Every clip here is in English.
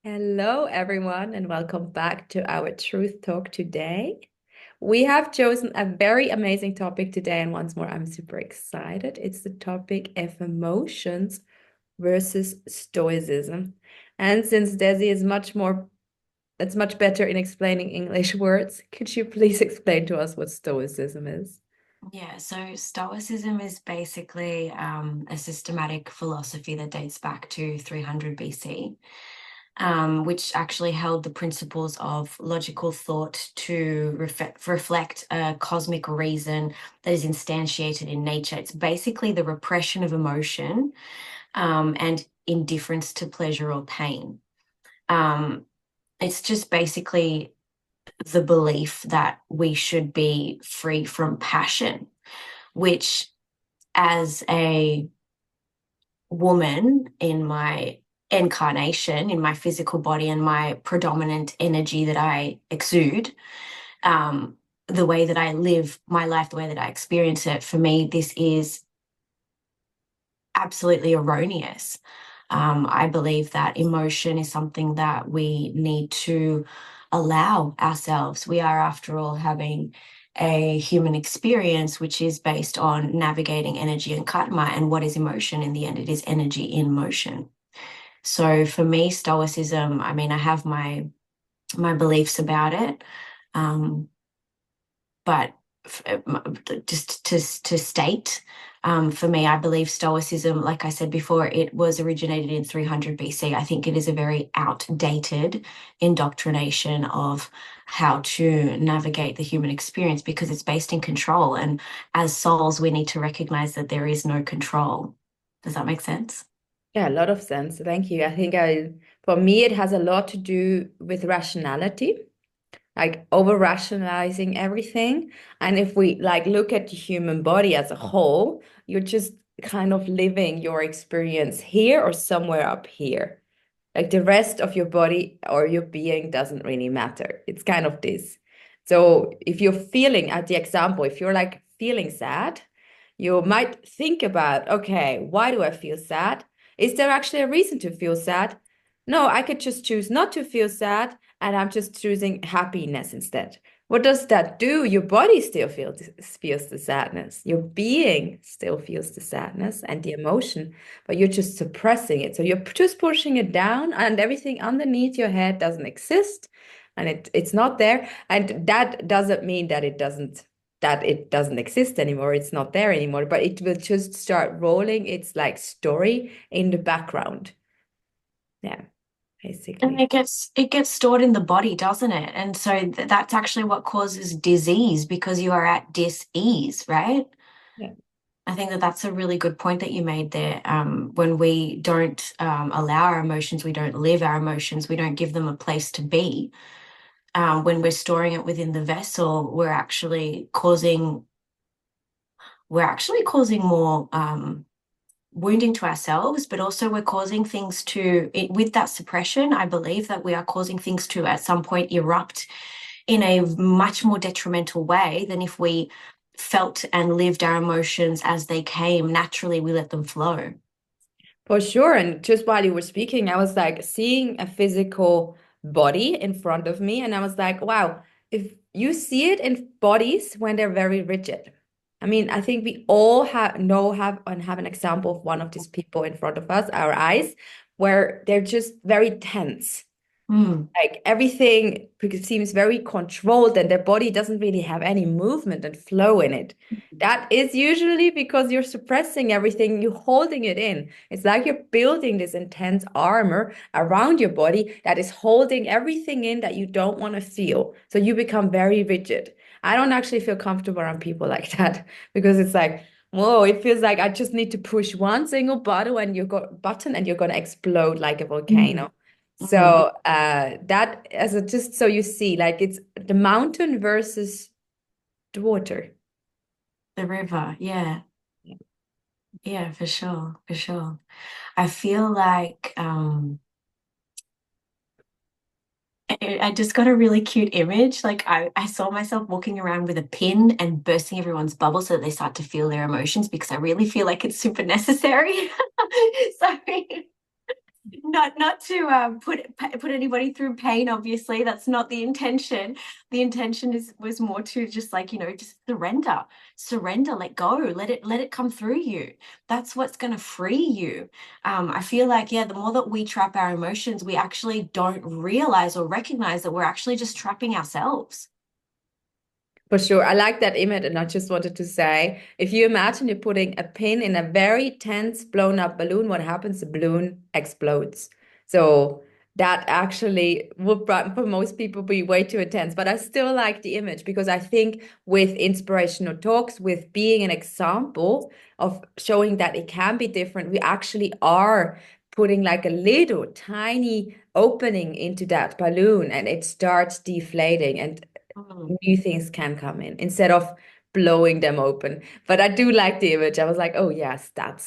Hello, everyone, and welcome back to our Truth Talk today. We have chosen a very amazing topic today, and once more, I'm super excited. It's the topic of emotions versus stoicism. And since Desi is that's much better in explaining English words, could you please explain to us what stoicism is? Yeah, so Stoicism is basically a systematic philosophy that dates back to 300 BC, which actually held the principles of logical thought to reflect a cosmic reason that is instantiated in nature. It's basically the repression of emotion and indifference to pleasure or pain. Um, it's just basically the belief that we should be free from passion, which as a woman in my incarnation, in my physical body and my predominant energy that I exude, the way that I live my life, the way that I experience it, for me, this is absolutely erroneous. I believe that emotion is something that we need to allow ourselves. We are, after all, having a human experience which is based on navigating energy and karma. And what is emotion? In the end, it is energy in motion. So for me, Stoicism, I mean, I have my beliefs about it. Um, but just to state, for me, I believe Stoicism, like I said before, it was originated in 300 BC. I think it is a very outdated indoctrination of how to navigate the human experience because it's based in control. And as souls, we need to recognize that there is no control. Does that make sense? Yeah, a lot of sense. Thank you. For me, it has a lot to do with rationality, like over rationalizing everything. And if we like look at the human body as a whole, you're just kind of living your experience here or somewhere up here. Like the rest of your body or your being doesn't really matter. It's kind of this. So if you're feeling, at the example, if you're like feeling sad, you might think about, okay, why do I feel sad? Is there actually a reason to feel sad? No, I could just choose not to feel sad, and I'm just choosing happiness instead. What does that do? Your body still feels the sadness. Your being still feels the sadness and the emotion, but you're just suppressing it. So you're just pushing it down, and everything underneath your head doesn't exist, and it's not there. And that doesn't mean that it doesn't exist anymore. It's not there anymore, but it will just start rolling its like story in the background. Yeah, And basically. it gets stored in the body, doesn't it? And so that's actually what causes disease because you are at dis-ease, right? Yeah. I think that that's a really good point that you made there. When we don't allow our emotions, we don't live our emotions, we don't give them a place to be. When we're storing it within the vessel, we're actually causing more wounding to ourselves, but also we're causing things with that suppression. I believe that we are causing things to at some point erupt in a much more detrimental way than if we felt and lived our emotions as they came. Naturally, we let them flow. For sure. And just while you were speaking, I was like seeing a physical body in front of me. And I was like, wow, if you see it in bodies when they're very rigid. I mean, I think we all have an example of one of these people in front of us, our eyes, where they're just very tense. Mm. Like everything seems very controlled and their body doesn't really have any movement and flow in it. That is usually because you're suppressing everything, you're holding it in. It's like you're building this intense armor around your body that is holding everything in that you don't want to feel. So you become very rigid. I don't actually feel comfortable around people like that because it's like, whoa, it feels like I just need to push one single button and you're going to explode like a Mm. volcano. Mm. So that as a just so you see, like it's the mountain versus the water. The river, yeah, yeah, for sure, for sure. I feel like I just got a really cute image. Like I saw myself walking around with a pin and bursting everyone's bubble so that they start to feel their emotions because I really feel like it's super necessary. Sorry. not to put anybody through pain, obviously that's not the intention. The intention was more to just like, just surrender, let go, let it come through you. That's what's going to free you. I feel like, yeah, the more that we trap our emotions, we actually don't realize or recognize that we're actually just trapping ourselves. For sure. I like that image. And I just wanted to say, if you imagine you're putting a pin in a very tense, blown up balloon, what happens? The balloon explodes. So that actually would for most people be way too intense. But I still like the image because I think with inspirational talks, with being an example of showing that it can be different, we actually are putting like a little tiny opening into that balloon and it starts deflating. And Mm. new things can come in instead of blowing them open. But I do like the image. I was like, oh yes, that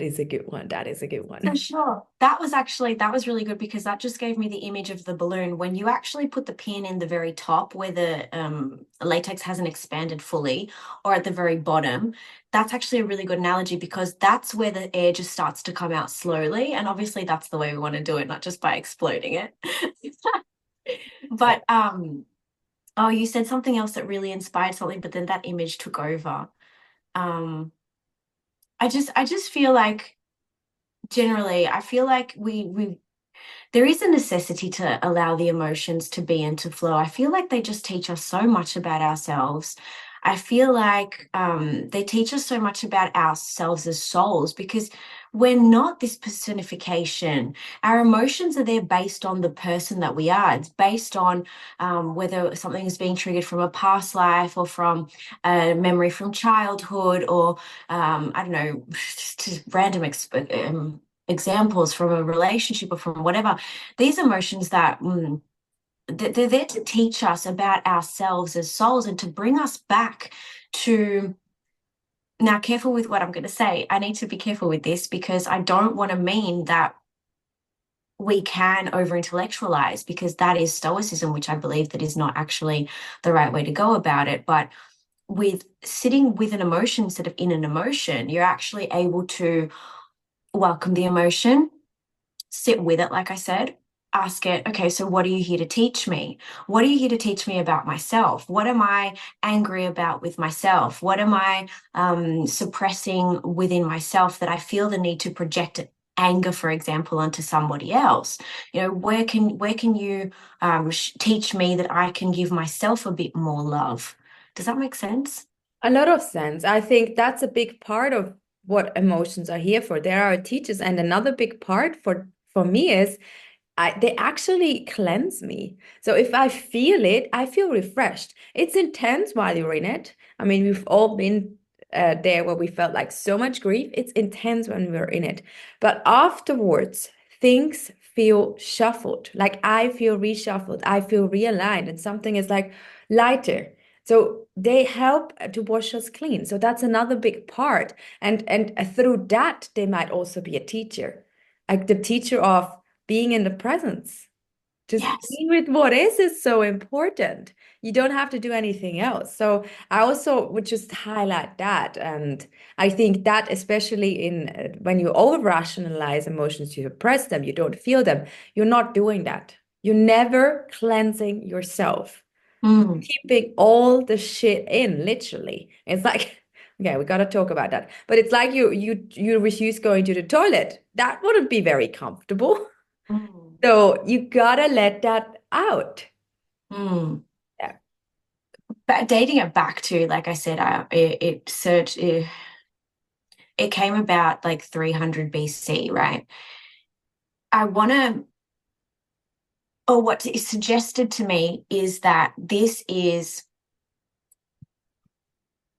is a good one. That is a good For one. sure. That was really good because that just gave me the image of the balloon. When you actually put the pin in the very top where the latex hasn't expanded fully, or at the very bottom, that's actually a really good analogy because that's where the air just starts to come out slowly. And obviously that's the way we want to do it, not just by exploding it. But oh, you said something else that really inspired something, but then that image took over. Um, I just feel like generally, I feel like we there is a necessity to allow the emotions to be and to flow. I feel like they just teach us so much about ourselves. I feel like they teach us so much about ourselves as souls because we're not this personification. Our emotions are there based on the person that we are. It's based on whether something is being triggered from a past life or from a memory from childhood or, I don't know, just random examples from a relationship or from whatever. These emotions that they're there to teach us about ourselves as souls and to bring us back to. Now, careful with what I'm going to say. I need to be careful with this because I don't want to mean that we can over intellectualize because that is stoicism, which I believe that is not actually the right way to go about it. But with sitting with an emotion instead of in an emotion, you're actually able to welcome the emotion, sit with it, like I said, ask it, okay, so what are you here to teach me? What are you here to teach me about myself? What am I angry about with myself? What am I suppressing within myself that I feel the need to project anger, for example, onto somebody else? Where can you teach me that I can give myself a bit more love? Does that make sense? A lot of sense. I think that's a big part of what emotions are here for. There are teachers, and another big part for me is they actually cleanse me. So if I feel it, I feel refreshed. It's intense while you're in it. I mean, we've all been there where we felt like so much grief. It's intense when we're in it. But afterwards, things feel shuffled. Like I feel reshuffled. I feel realigned. And something is like lighter. So they help to wash us clean. So that's another big part. And through that, they might also be a teacher, like the teacher of being in the presence. Just Yes. being with what is so important. You don't have to do anything else. So I also would just highlight that. And I think that especially in when you over rationalize emotions, you suppress them, you don't feel them, you're not doing that. You're never cleansing yourself. Mm, Keeping all the shit in, literally. It's like, okay, we gotta talk about that. But it's like you refuse going to the toilet. That wouldn't be very comfortable. mm, So you gotta let that out. mm. Yeah. But dating it back to, like I said, it came about like 300 BC, right? I want to, or what is suggested to me is that this is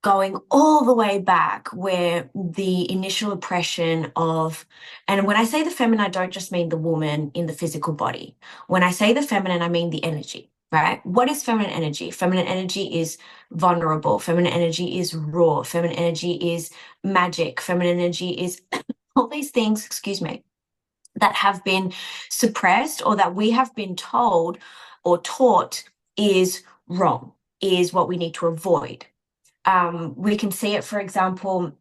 going all the way back where the initial oppression of, and when I say the feminine, I don't just mean the woman in the physical body. When I say the feminine, I mean the energy, right? What is feminine energy? Feminine energy is vulnerable. Feminine energy is raw. Feminine energy is magic. Feminine energy is all these things, excuse me, that have been suppressed or that we have been told or taught is wrong, is what we need to avoid. We can see it, for example,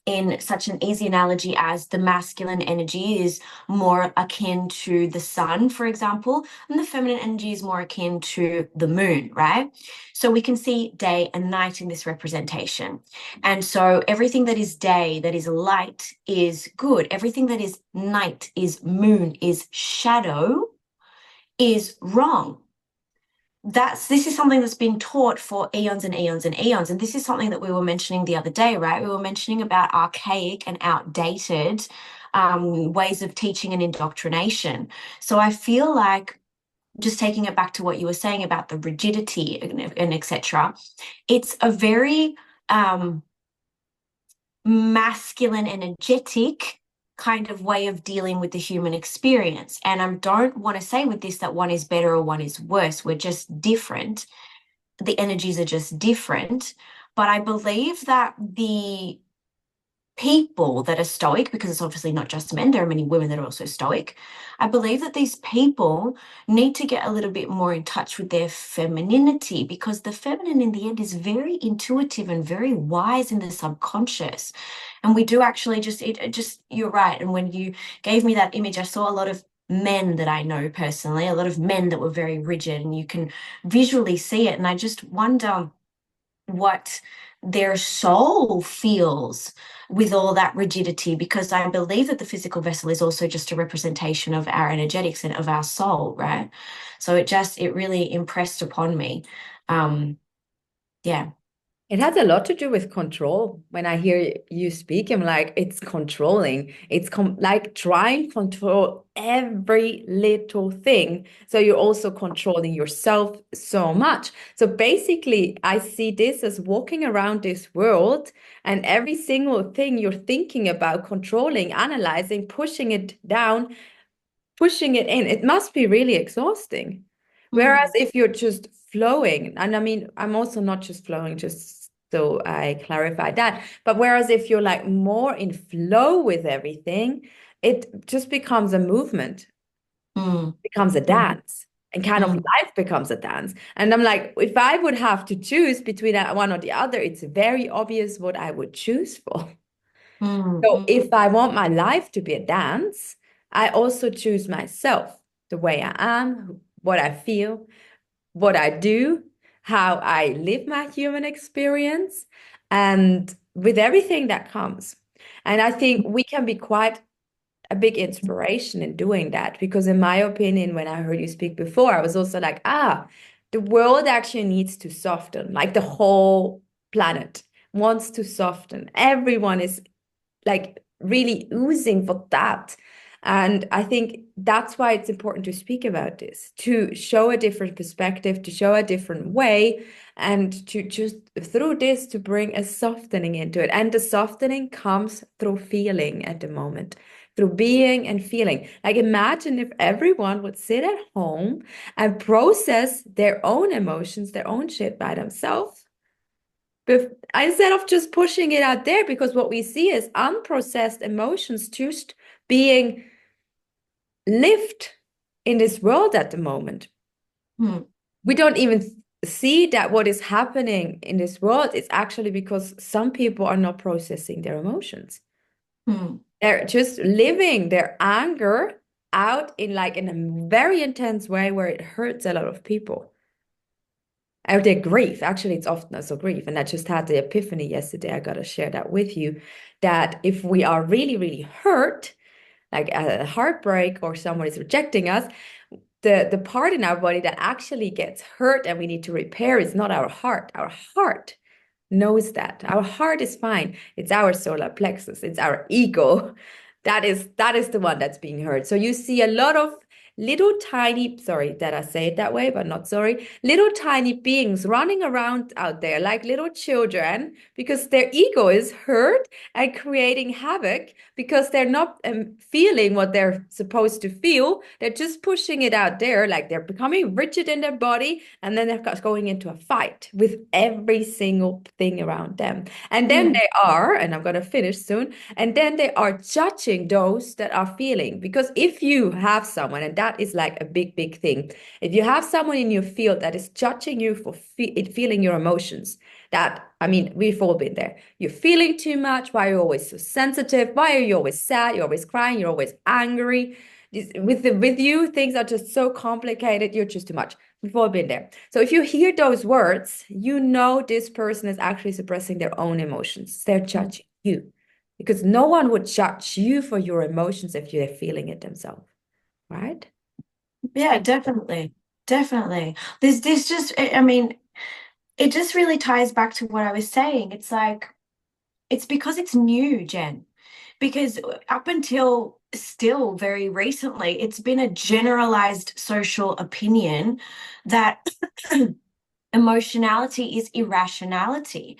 in such an easy analogy as the masculine energy is more akin to the sun, for example, and the feminine energy is more akin to the moon, right? So we can see day and night in this representation. And so everything that is day, that is light, is good. Everything that is night, is moon, is shadow, is wrong. This is something that's been taught for eons and eons and eons. And this is something that we were mentioning the other day, right? We were mentioning about archaic and outdated ways of teaching and indoctrination. So I feel like, just taking it back to what you were saying about the rigidity and etc., it's a very masculine, energetic kind of way of dealing with the human experience. And I don't want to say with this that one is better or one is worse. We're just different. The energies are just different. But I believe that the people that are stoic, because it's obviously not just men, there are many women that are also stoic. I believe that these people need to get a little bit more in touch with their femininity, because the feminine in the end is very intuitive and very wise in the subconscious. And we do actually you're right. And when you gave me that image, I saw a lot of men that I know personally, a lot of men that were very rigid, and you can visually see it. And I just wonder what their soul feels with all that rigidity, because I believe that the physical vessel is also just a representation of our energetics and of our soul, right? So it really impressed upon me. Yeah. It has a lot to do with control. When I hear you speak, I'm like, it's controlling. It's like trying to control every little thing. So you're also controlling yourself so much. So basically, I see this as walking around this world, and every single thing you're thinking about, controlling, analyzing, pushing it down, pushing it in, it must be really exhausting. Whereas Mm, if you're just flowing, and I mean, I'm also not just flowing, just so I clarify that, but whereas if you're like more in flow with everything, it just becomes a movement, mm, becomes a mm, dance, and kind of mm, life becomes a dance. And I'm like, if I would have to choose between one or the other, it's very obvious what I would choose for. mm, So mm, if I want my life to be a dance, I also choose myself, the way I am, what I feel, what I do, how I live my human experience, and with everything that comes. And I think we can be quite a big inspiration in doing that, because in my opinion, when I heard you speak before, I was also like, the world actually needs to soften, like the whole planet wants to soften. Everyone is like really oozing for that. And I think that's why it's important to speak about this, to show a different perspective, to show a different way, and to just through this to bring a softening into it. And the softening comes through feeling at the moment, through being and feeling. Like imagine if everyone would sit at home and process their own emotions, their own shit by themselves instead of just pushing it out there, because what we see is unprocessed emotions just being lived in this world at the moment. mm, We don't even see that what is happening in this world is actually because some people are not processing their emotions. mm, They're just living their anger out in like in a very intense way where it hurts a lot of people. Or their grief. Actually, it's often also grief. And I just had the epiphany yesterday. I got to share that with you, that if we are really, really hurt, like a heartbreak or someone is rejecting us, the part in our body that actually gets hurt and we need to repair is not our heart. Our heart knows that. Our heart is fine. It's our solar plexus. It's our ego. That is the one that's being hurt. So you see a lot of little tiny, sorry that I say it that way, but not sorry, little tiny beings running around out there like little children because their ego is hurt and creating havoc because they're not feeling what they're supposed to feel. They're just pushing it out there, like they're becoming rigid in their body, and then they're going into a fight with every single thing around them. And then mm, they are, and I'm going to finish soon, and then they are judging those that are feeling. Because if you have someone, and that is like a big, big thing. If you have someone in your field that is judging you for feeling your emotions, that, I mean, we've all been there. You're feeling too much. Why are you always so sensitive? Why are you always sad? You're always crying. You're always angry. With you, things are just so complicated. You're just too much. We've all been there. So if you hear those words, you know this person is actually suppressing their own emotions. They're judging you, because no one would judge you for your emotions if you're feeling it themselves, right? Yeah, definitely. Definitely. There's just, I mean, it just really ties back to what I was saying. It's like, it's because it's new, Jen. Because up until still very recently, it's been a generalized social opinion that emotionality is irrationality.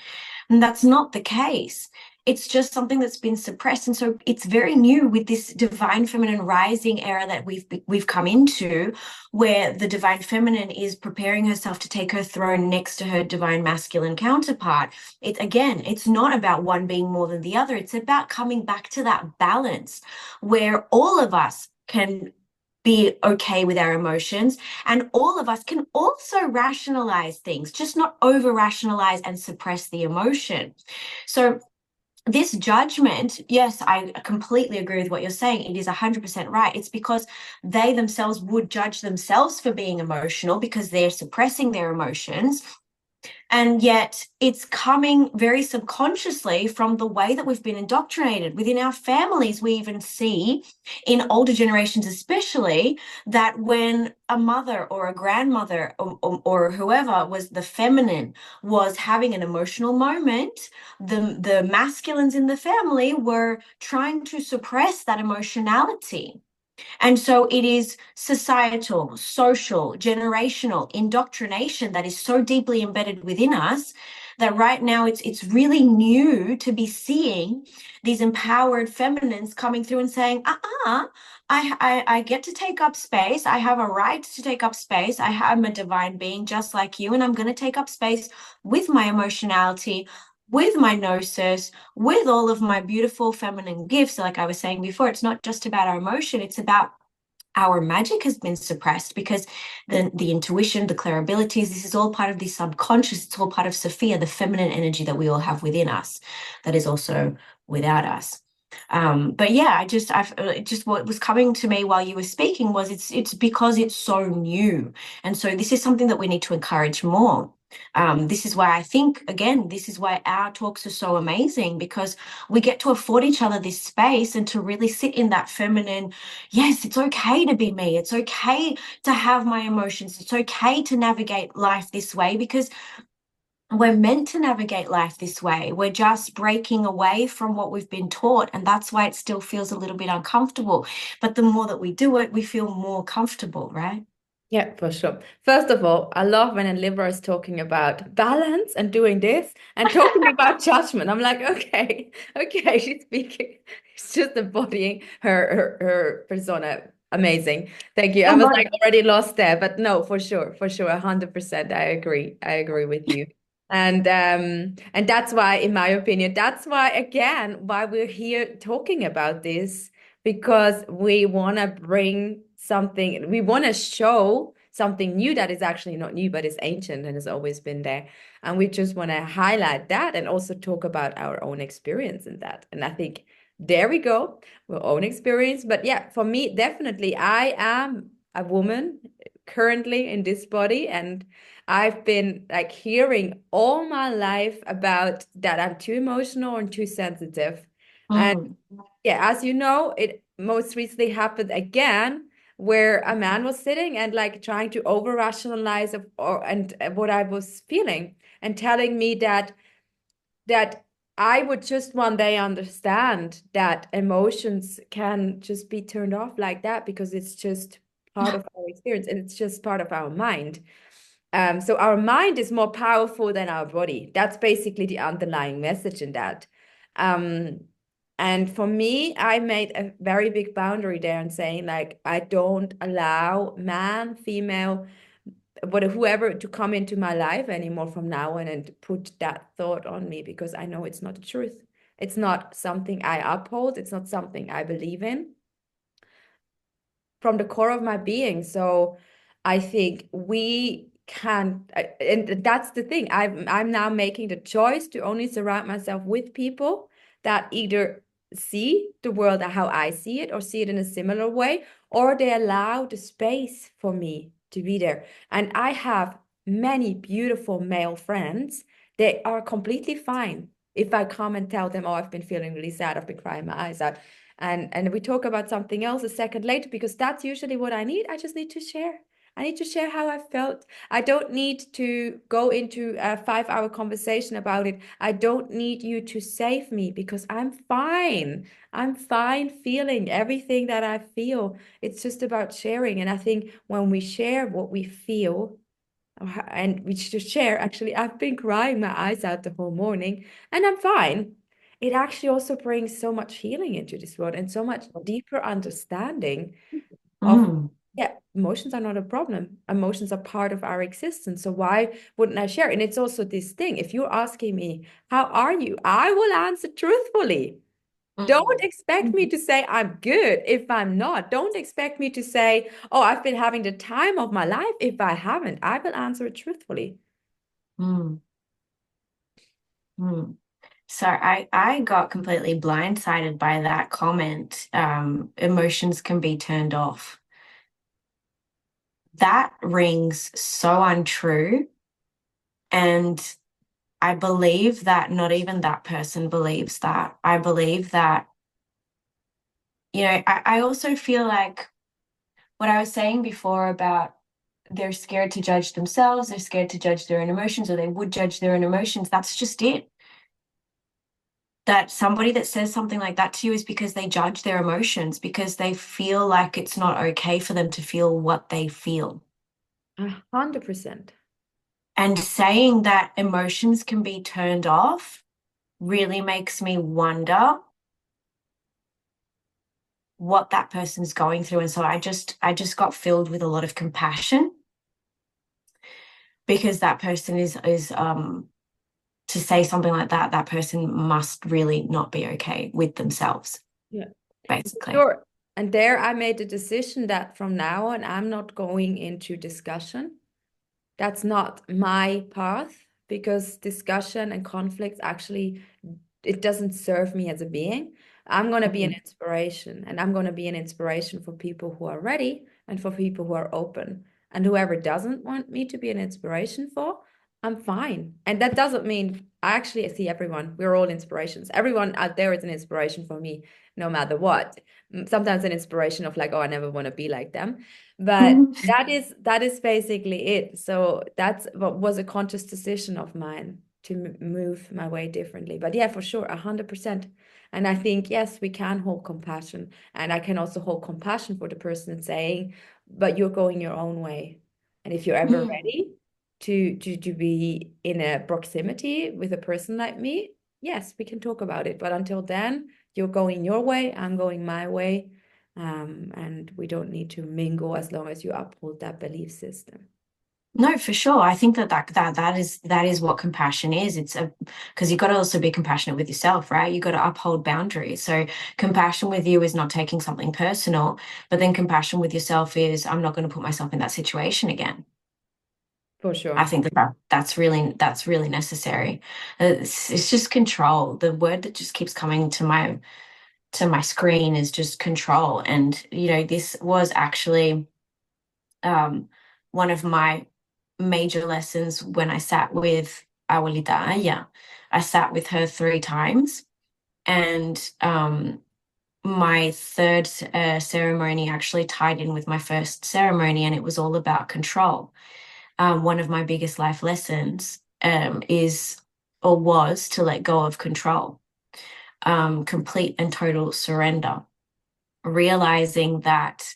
And that's not the case. It's just something that's been suppressed. And so it's very new with this divine feminine rising era that we've come into, where the divine feminine is preparing herself to take her throne next to her divine masculine counterpart. It's not about one being more than the other. It's about coming back to that balance where all of us can be okay with our emotions, and all of us can also rationalize things, just not over rationalize and suppress the emotion. So this judgment, yes, I completely agree with what you're saying. It is 100% right. It's because they themselves would judge themselves for being emotional because they're suppressing their emotions. And yet it's coming very subconsciously from the way that we've been indoctrinated within our families. We even see in older generations, especially, that when a mother or a grandmother or whoever was the feminine was having an emotional moment, the masculines in the family were trying to suppress that emotionality. And so it is societal, social, generational indoctrination that is so deeply embedded within us that right now it's really new to be seeing these empowered feminines coming through and saying, I get to take up space. I have a right to take up space. I'm a divine being just like you, and I'm going to take up space with my emotionality, with my gnosis, with all of my beautiful feminine gifts. Like I was saying before, it's not just about our emotion, it's about our magic has been suppressed because the intuition, the clairabilities, this is all part of the subconscious. It's all part of Sophia, the feminine energy that we all have within us that is also without us. But yeah, just what was coming to me while you were speaking was it's because it's so new. And so this is something that we need to encourage more. This is why I think, again, this is why our talks are so amazing, because we get to afford each other this space and to really sit in that feminine. Yes, it's okay to be me. It's okay to have my emotions. It's okay to navigate life this way because we're meant to navigate life this way. We're just breaking away from what we've been taught. And that's why it still feels a little bit uncomfortable. But the more that we do it, we feel more comfortable, right? Yeah, for sure. First of all, I love when a Libra is talking about balance and doing this and talking about judgment. I'm like, okay, okay, she's speaking. She's just embodying her persona. Amazing. Thank you. I was like already lost there, but no, for sure, 100%. I agree. I agree with you. And that's why, in my opinion, that's why again, why we're here talking about this, because we want to bring something, we want to show something new that is actually not new, but is ancient and has always been there. And we just want to highlight that and also talk about our own experience in that. And I think there we go, our own experience. But yeah, for me, definitely, I am a woman currently in this body. And I've been like hearing all my life about that I'm too emotional and too sensitive. And Mm. yeah, as you know, it most recently happened again, where a man was sitting and like trying to over rationalize of or and what I was feeling and telling me that I would just one day understand that emotions can just be turned off like that because it's just part of our experience and it's just part of our mind. So our mind is more powerful than our body. That's basically the underlying message in that. Um, and for me, I made a very big boundary there and saying like, I don't allow man, female, whoever to come into my life anymore from now on and put that thought on me because I know it's not the truth. It's not something I uphold. It's not something I believe in. from the core of my being. So I think we can, and that's the thing. I'm now making the choice to only surround myself with people that either see the world how I see it or see it in a similar way, or they allow the space for me to be there. And I have many beautiful male friends. They are completely fine if I come and tell them, oh, I've been feeling really sad, I've been crying my eyes out. And we talk about something else a second later, because that's usually what I need. I just need to share. I need to share how I felt. I don't need to go into a 5-hour conversation about it. I don't need you to save me because I'm fine. I'm fine feeling everything that I feel. It's just about sharing. And I think when we share what we feel, and we just share, actually, I've been crying my eyes out the whole morning and I'm fine. It actually also brings so much healing into this world and so much deeper understanding of, Mm. yeah, emotions are not a problem. Emotions are part of our existence. So why wouldn't I share? And it's also this thing. If you're asking me, how are you? I will answer truthfully. Don't expect me Mm. to say I'm good if I'm not. Don't expect me to say, oh, I've been having the time of my life if I haven't. I will answer it truthfully. Mm. Mm. So I got completely blindsided by that comment. Emotions can be turned off. That rings so untrue. And I believe that not even that person believes that. I believe that, I also feel like what I was saying before about they're scared to judge themselves, they're scared to judge their own emotions, or they would judge their own emotions. That's just it. That somebody that says something like that to you is because they judge their emotions, because they feel like it's not okay for them to feel what they feel. 100%. And saying that emotions can be turned off really makes me wonder what that person's going through. And so I just got filled with a lot of compassion, because that person is to say something like that, that person must really not be okay with themselves, Yeah. basically. Sure. And there I made the decision that from now on, I'm not going into discussion. That's not my path, because discussion and conflict actually, it doesn't serve me as a being. I'm going to be an Mm. inspiration, and I'm going to be an inspiration for people who are ready and for people who are open. And whoever doesn't want me to be an inspiration for, I'm fine. And that doesn't mean I actually see everyone. We're all inspirations. Everyone out there is an inspiration for me, no matter what. Sometimes an inspiration of like, oh, I never want to be like them. But that is basically it. So that's what was a conscious decision of mine to move my way differently. But yeah, for sure, 100%. And I think, yes, we can hold compassion. And I can also hold compassion for the person saying, but you're going your own way. And if you're ever Mm. ready to be in a proximity with a person like me, yes, we can talk about it. But until then, you're going your way, I'm going my way. And we don't need to mingle as long as you uphold that belief system. No, for sure. I think that is what compassion is. It's a because you've got to also be compassionate with yourself, right? You've got to uphold boundaries. So compassion with you is not taking something personal, but then compassion with yourself is I'm not going to put myself in that situation again. For I sure. think that's really necessary. It's just control. The word that just keeps coming to my screen is just control. And this was actually um, one of my major lessons when I sat with Abuelita Aya. I sat with her 3 times, and my third ceremony actually tied in with my first ceremony, and it was all about control. One of my biggest life lessons is or was to let go of control, complete and total surrender, realizing that.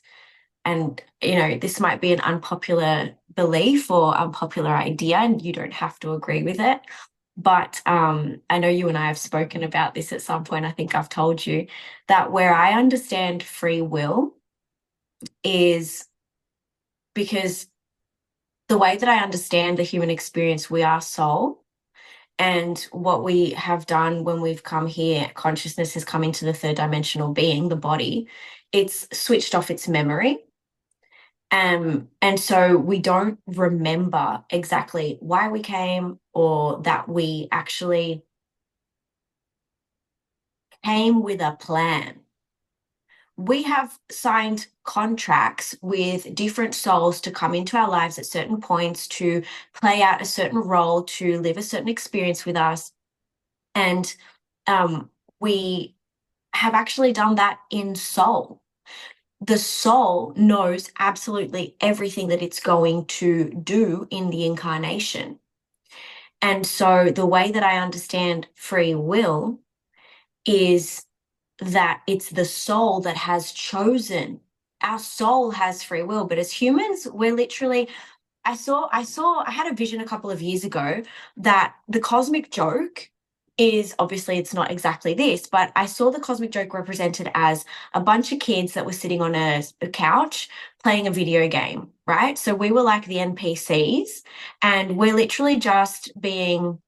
And, this might be an unpopular belief or unpopular idea, and you don't have to agree with it. But I know you and I have spoken about this at some point. I think I've told you that where I understand free will is because the way that I understand the human experience, we are soul. And what we have done when we've come here, consciousness has come into the third dimensional being, the body, it's switched off its memory. And so we don't remember exactly why we came or that we actually came with a plan. We have signed contracts with different souls to come into our lives at certain points, to play out a certain role, to live a certain experience with us. And we have actually done that in soul. The soul knows absolutely everything that it's going to do in the incarnation. And so the way that I understand free will is that it's the soul that has chosen. Our soul has free will, but as humans, we're literally, I had a vision a couple of years ago that the cosmic joke is, obviously it's not exactly this, but I saw the cosmic joke represented as a bunch of kids that were sitting on a couch playing a video game, right? So we were like the NPCs, and we're literally just being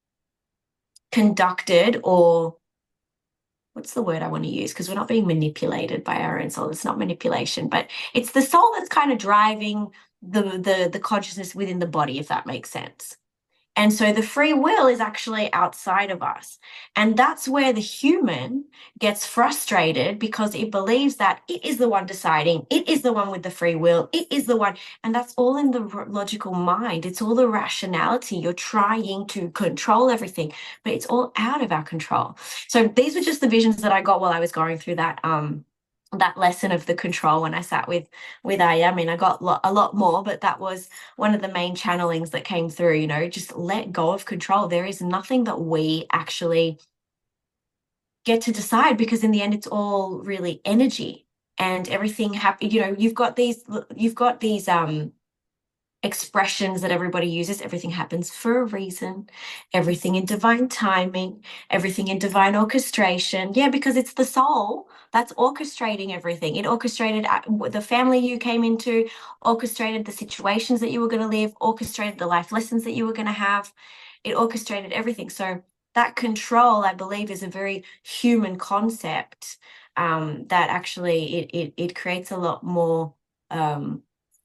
conducted, or what's the word I want to use? Because we're not being manipulated by our own soul. It's not manipulation, but it's the soul that's kind of driving the consciousness within the body, if that makes sense. And so the free will is actually outside of us. And that's where the human gets frustrated, because it believes that it is the one deciding, it is the one with the free will, it is the one. And that's all in the logical mind. It's all the rationality. You're trying to control everything, but it's all out of our control. So these were just the visions that I got while I was going through that lesson of the control when I sat with Aya. I mean, I got a lot more, but that was one of the main channelings that came through. Just let go of control. There is nothing that we actually get to decide, because in the end it's all really energy, and everything happen. You've got these expressions that everybody uses. Everything happens for a reason, everything in divine timing, everything in divine orchestration. Yeah, because it's the soul that's orchestrating everything. It orchestrated the family you came into, orchestrated the situations that you were going to live, orchestrated the life lessons that you were going to have. It orchestrated everything. So that control, I believe, is a very human concept, that actually it creates a lot more,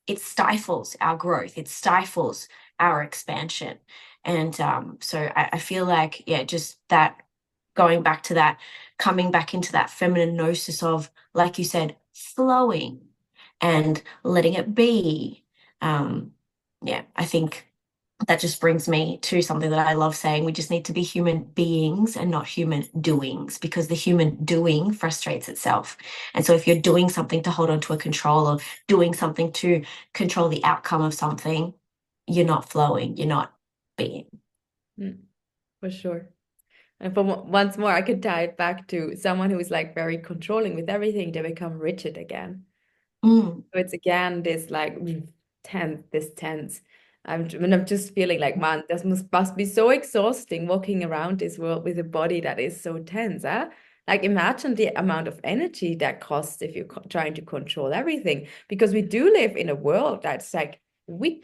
it stifles our growth, it stifles our expansion. And so I feel like, yeah, just that, going back to that, coming back into that feminine gnosis of, like you said, flowing and letting it be. Yeah, I think that just brings me to something that I love saying. We just need to be human beings and not human doings, because the human doing frustrates itself. And so if you're doing something to hold on to a control, or doing something to control the outcome of something, you're not flowing, you're not being. Mm, for sure. And once more, I could tie it back to someone who is like very controlling with everything, they become rigid again. Mm, So it's again this like tense. I'm just feeling like, man, this must be so exhausting walking around this world with a body that is so tense, huh? Like imagine the amount of energy that costs if you're trying to control everything. Because we do live in a world that's like we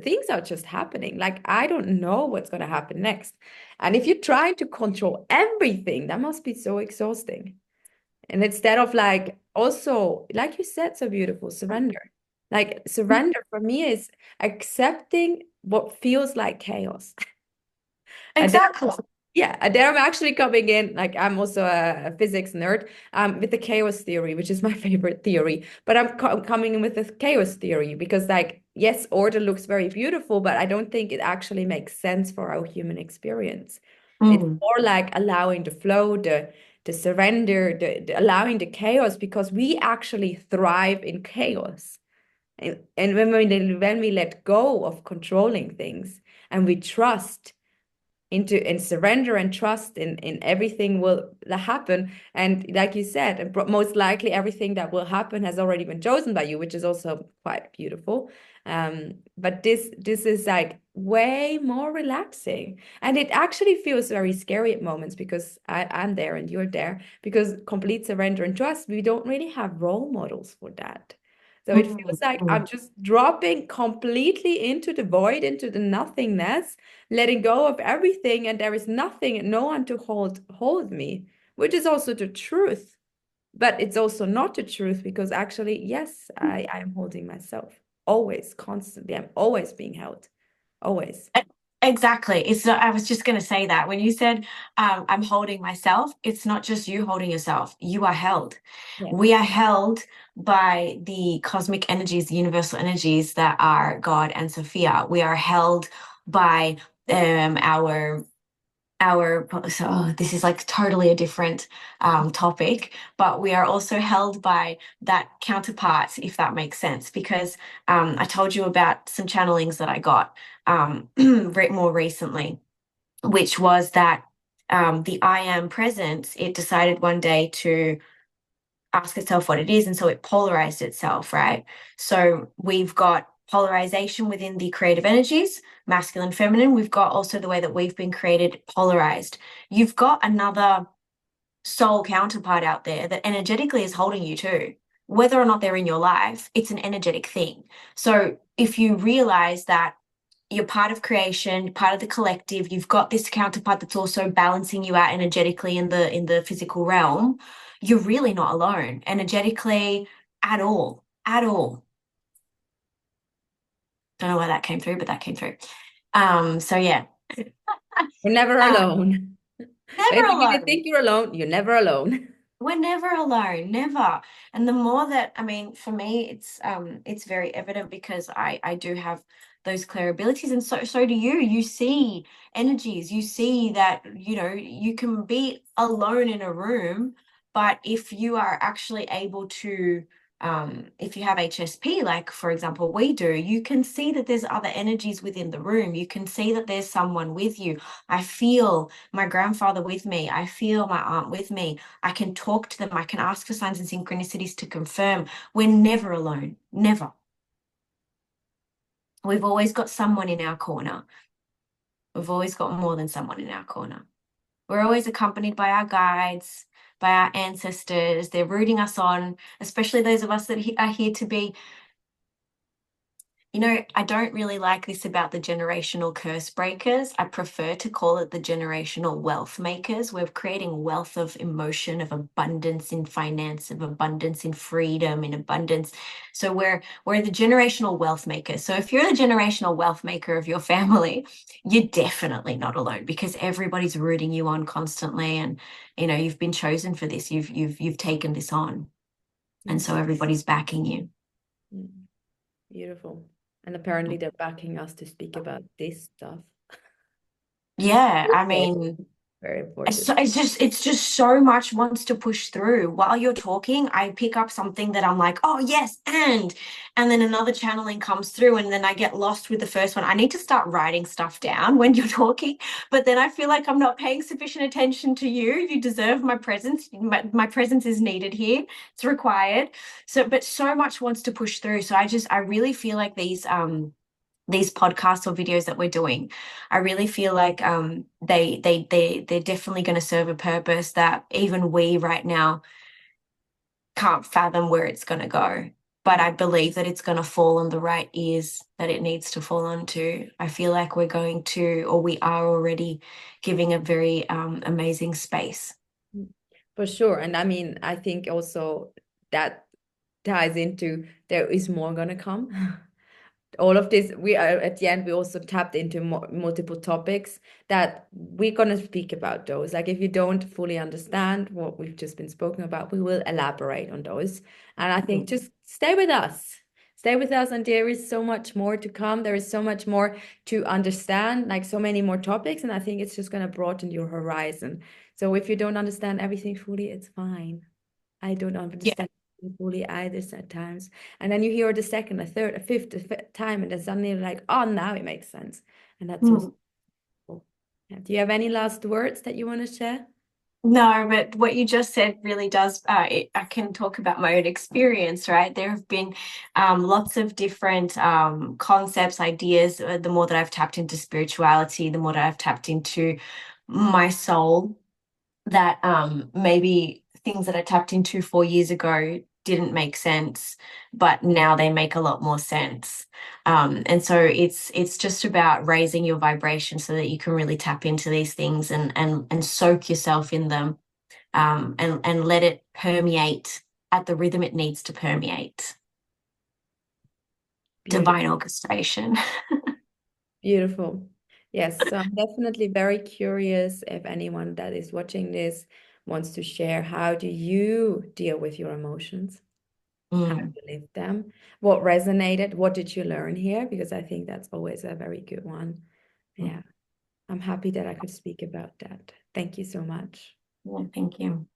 things are just happening. Like I don't know what's gonna happen next. And if you're trying to control everything, that must be so exhausting. And instead of like, also, like you said, so beautiful, surrender. Like surrender for me is accepting what feels like chaos. And then, exactly. yeah, and then I'm actually coming in, like I'm also a physics nerd, with the chaos theory, which is my favorite theory. But I'm coming in with the chaos theory because, like, yes, order looks very beautiful, but I don't think it actually makes sense for our human experience. It's Mm, more like allowing the flow, the surrender, the allowing the chaos, because we actually thrive in chaos. And when we let go of controlling things and we trust into and surrender and trust in everything will happen, and like you said, and most likely everything that will happen has already been chosen by you, which is also quite beautiful. But this is like way more relaxing, and it actually feels very scary at moments because I'm there and you're there, because complete surrender and trust, we don't really have role models for that. So it mm, feels like I'm mm. just dropping completely into the void, into the nothingness, letting go of everything, and there is nothing and no one to hold me, which is also the truth. But it's also not the truth, because actually, yes, I am holding myself. always, constantly. I'm always being held. Always. Exactly. It's not, I was just going to say that when you said I'm holding myself, it's not just you holding yourself. You are held. Yeah. We are held by the cosmic energies, the universal energies that are God and Sophia. We are held by our so this is like totally a different topic, but we are also held by that counterpart, if that makes sense, because I told you about some channelings that I got more recently, which was that the I am presence, it decided one day to ask itself what it is, and so it polarized itself, right? So we've got polarization within the creative energies, masculine, feminine. We've got also the way that we've been created polarized. You've got another soul counterpart out there that energetically is holding you too. Whether or not they're in your life, it's an energetic thing. So if you realize that you're part of creation, part of the collective, you've got this counterpart that's also balancing you out energetically in the physical realm, you're really not alone energetically at all, at all. Don't know why that came through, but that came through. So yeah. You're never um, alone. never Basically, you alone. think you're alone, you're never alone. We're never alone, never. And the more that, I mean, for me, it's very evident because I do have those clear abilities, and so do you. You see energies, you see that, you know, you can be alone in a room, but if you are actually able to if you have HSP, like for example we do, you can see that there's other energies within the room. You can see that there's someone with you. I feel my grandfather with me. I feel my aunt with me. I can talk to them. I can ask for signs and synchronicities to confirm. We're never alone. Never. We've always got someone in our corner. We've always got more than someone in our corner. We're always accompanied by our guides, by our ancestors. They're rooting us on, especially those of us that are here to be. You know, I don't really like this about the generational curse breakers. I prefer to call it the generational wealth makers. We're creating wealth of emotion, of abundance in finance, of abundance in freedom, in abundance. So we're the generational wealth makers. So if you're the generational wealth maker of your family, you're definitely not alone because everybody's rooting you on constantly. And you know, you've been chosen for this. You've taken this on. And so everybody's backing you. Beautiful. And apparently they're backing us to speak about this stuff. Yeah, I Important. mean, Very important. it's just so much wants to push through. While you're talking, I pick up something that I'm like, oh yes, and then another channeling comes through, and then I get lost with the first one. I need to start writing stuff down when you're talking, but then I feel like I'm not paying sufficient attention to you. You deserve my presence. My presence is needed here. It's required. So, but so much wants to push through. So I really feel like these podcasts or videos that we're doing, I really feel like they're definitely going to serve a purpose that even we right now can't fathom where it's going to go. But I believe that it's going to fall on the right ears that it needs to fall onto. I feel like we're going to, or we are already giving a very amazing space. For sure. And I mean, I think also that ties into there is more gonna come. All of this, we are at the end, we also tapped into multiple topics that we're gonna speak about those. Like if you don't fully understand what we've just been spoken about, we will elaborate on those. And I think just stay with us. Stay with us, and there is so much more to come. There is so much more to understand, like so many more topics. And I think it's just gonna broaden your horizon. So if you don't understand everything fully, it's fine. I don't Yeah. understand fully either at times. And then you hear the second, a third, a fifth, time, and then suddenly you're like, oh, now it makes sense. And that's also Mm. cool. Yeah. Do you have any last words that you want to share? No, but what you just said really does. I can talk about my own experience, right? There have been lots of different concepts, ideas. The more that I've tapped into spirituality, the more that I've tapped into my soul, that maybe things that I tapped into 4 years ago didn't make sense, but now they make a lot more sense. And so it's just about raising your vibration so that you can really tap into these things and soak yourself in them, and let it permeate at the rhythm it needs to permeate. Beautiful. divine orchestration. Beautiful. Yes, so I'm definitely very curious if anyone that is watching this wants to share, how do you deal with your emotions? How do Mm. you live them? What resonated? What did you learn here? Because I think that's always a very good one. Yeah, I'm happy that I could speak about that. Thank you so much. Yeah, thank you.